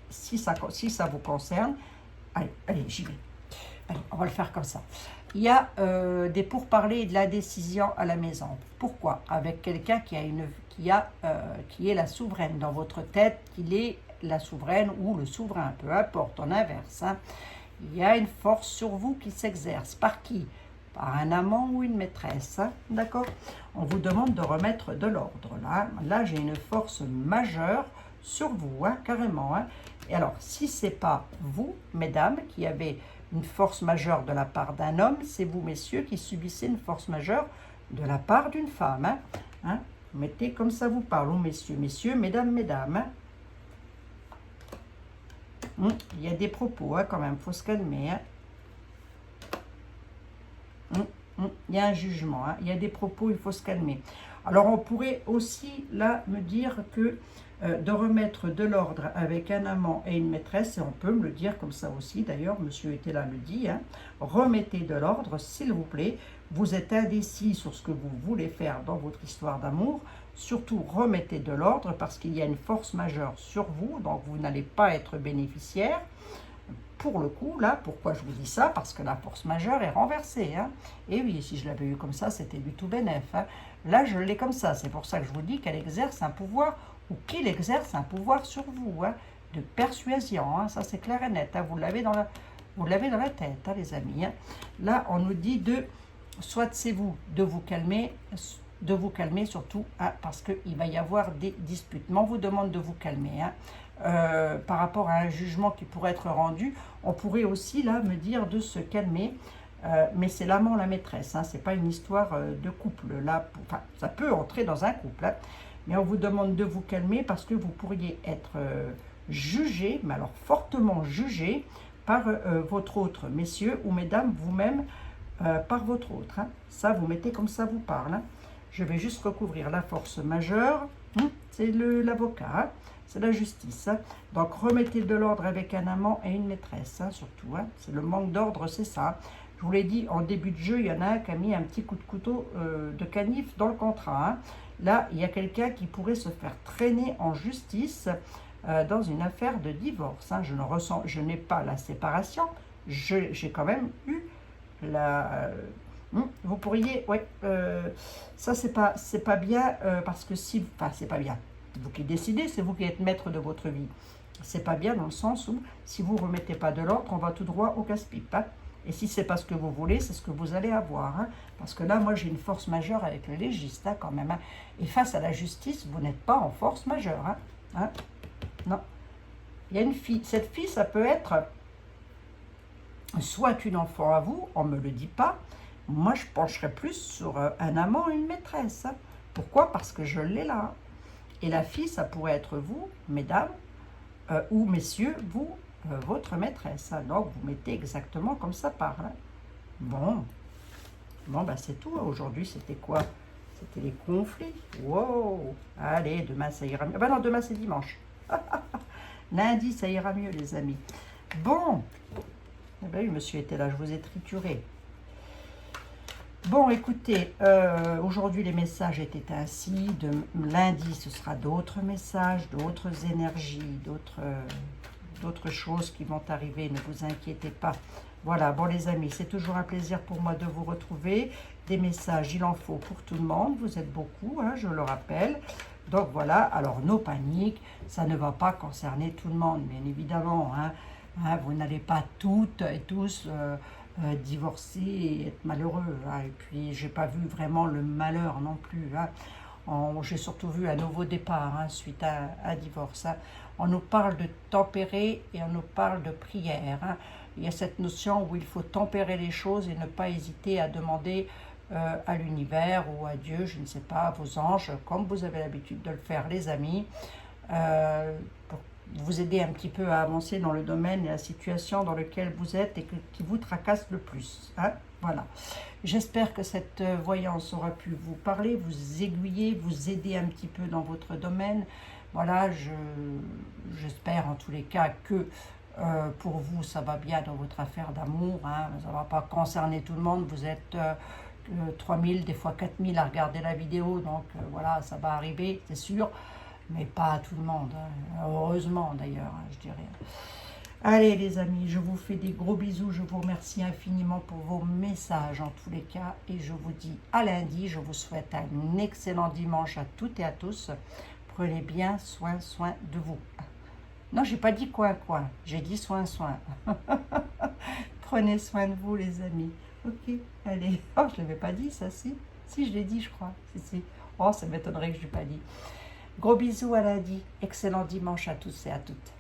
Si ça vous concerne, allez, j'y vais. Allez, on va le faire comme ça. Il y a des pourparlers et de la décision à la maison. Pourquoi? Avec quelqu'un qui est la souveraine dans votre tête, qu'il est la souveraine ou le souverain, peu importe, en inverse. Hein. Il y a une force sur vous qui s'exerce. Par qui? Par un amant ou une maîtresse. Hein. D'accord? On vous demande de remettre de l'ordre. Là j'ai une force majeure sur vous, hein, carrément. Hein. Et alors, si ce n'est pas vous, mesdames, qui avez une force majeure de la part d'un homme, c'est vous, messieurs, qui subissez une force majeure de la part d'une femme. Hein. Hein. Mettez comme ça vous parle, messieurs, messieurs, mesdames, mesdames. Hein. Il y a des propos, hein, quand même, il faut se calmer. Hein. Il y a un jugement, hein. Il y a des propos, il faut se calmer. Alors, on pourrait aussi, là, me dire que de remettre de l'ordre avec un amant et une maîtresse, et on peut me le dire comme ça aussi, d'ailleurs, monsieur était là, le dit, hein, remettez de l'ordre, s'il vous plaît, vous êtes indécis sur ce que vous voulez faire dans votre histoire d'amour, surtout remettez de l'ordre parce qu'il y a une force majeure sur vous, donc vous n'allez pas être bénéficiaire. Pour le coup, là, pourquoi je vous dis ça? Parce que la force majeure est renversée. Hein. Et oui, si je l'avais eu comme ça, c'était du tout bénef. Hein. Là, je l'ai comme ça. C'est pour ça que je vous dis qu'elle exerce un pouvoir, ou qu'il exerce un pouvoir sur vous, hein, de persuasion. Hein. Ça, c'est clair et net. Hein. Vous l'avez dans la tête, hein, les amis. Hein. Là, on nous dit soit c'est vous, de vous calmer surtout, hein, parce qu'il va y avoir des disputes. Mais on vous demande de vous calmer. Hein. Par rapport à un jugement qui pourrait être rendu, on pourrait aussi là me dire de se calmer, mais c'est l'amant, la maîtresse, hein, c'est pas une histoire de couple, là, enfin, ça peut entrer dans un couple, hein, mais on vous demande de vous calmer parce que vous pourriez être jugé, mais alors fortement jugé par votre autre, messieurs ou mesdames, vous-même, par votre autre, hein. Ça vous mettez comme ça vous parle, hein. Je vais juste recouvrir la force majeure, c'est l'avocat, hein. C'est la justice. Hein. Donc, remettez de l'ordre avec un amant et une maîtresse, hein, surtout. Hein. C'est le manque d'ordre, c'est ça. Je vous l'ai dit, en début de jeu, il y en a un qui a mis un petit coup de couteau de canif dans le contrat. Hein. Là, il y a quelqu'un qui pourrait se faire traîner en justice dans une affaire de divorce. Hein. Je n'ai pas la séparation. J'ai quand même eu la... vous pourriez... Ouais, ça, c'est pas bien parce que si... Enfin, c'est pas bien. C'est vous qui décidez, c'est vous qui êtes maître de votre vie. C'est pas bien dans le sens où, si vous ne remettez pas de l'ordre, on va tout droit au casse-pipe. Hein. Et si c'est pas ce que vous voulez, c'est ce que vous allez avoir. Hein. Parce que là, moi, j'ai une force majeure avec le légiste, hein, quand même. Hein. Et face à la justice, vous n'êtes pas en force majeure. Hein. Hein. Non. Il y a une fille. Cette fille, ça peut être soit une enfant à vous, on ne me le dit pas. Moi, je pencherais plus sur un amant, une maîtresse. Hein. Pourquoi? Parce que je l'ai là. Et la fille, ça pourrait être vous, mesdames, ou messieurs, vous, votre maîtresse. Hein. Donc, vous mettez exactement comme ça parle. Hein. Bon, bah c'est tout. Aujourd'hui, c'était quoi? C'était les conflits. Wow. Allez, demain, ça ira mieux. Ben non, demain, c'est dimanche. Lundi, ça ira mieux, les amis. Bon. Eh ben oui, monsieur était là, je vous ai trituré. Bon, écoutez, aujourd'hui, les messages étaient ainsi. Lundi, ce sera d'autres messages, d'autres énergies, d'autres choses qui vont arriver. Ne vous inquiétez pas. Voilà, bon les amis, c'est toujours un plaisir pour moi de vous retrouver. Des messages, il en faut pour tout le monde. Vous êtes beaucoup, hein, je le rappelle. Donc voilà, alors nos paniques, ça ne va pas concerner tout le monde, bien évidemment. Hein. Hein, vous n'allez pas toutes et tous divorcer et être malheureux. Hein. Et puis, j'ai pas vu vraiment le malheur non plus. Hein. J'ai surtout vu un nouveau départ hein, suite à un divorce. Hein. On nous parle de tempérer et on nous parle de prière. Hein. Il y a cette notion où il faut tempérer les choses et ne pas hésiter à demander à l'univers ou à Dieu, je ne sais pas, à vos anges, comme vous avez l'habitude de le faire, les amis, pour vous aider un petit peu à avancer dans le domaine et la situation dans laquelle vous êtes et qui vous tracasse le plus. Hein. Voilà. J'espère que cette voyance aura pu vous parler, vous aiguiller, vous aider un petit peu dans votre domaine. Voilà, j'espère en tous les cas que pour vous, ça va bien dans votre affaire d'amour. Hein. Ça ne va pas concerner tout le monde. Vous êtes 3000, des fois 4000 à regarder la vidéo. Donc voilà, ça va arriver, c'est sûr. Mais pas à tout le monde. Hein. Heureusement d'ailleurs, hein, je dirais. Allez les amis, je vous fais des gros bisous. Je vous remercie infiniment pour vos messages en tous les cas. Et je vous dis à lundi. Je vous souhaite un excellent dimanche à toutes et à tous. Prenez bien soin de vous. Non, j'ai pas dit coin. J'ai dit soin. Prenez soin de vous, les amis. Ok, allez. Oh, je ne l'avais pas dit, ça, si. Si, je l'ai dit, je crois. Si. Oh, ça m'étonnerait que je ne l'ai pas dit. Gros bisous à lundi. Excellent dimanche à tous et à toutes.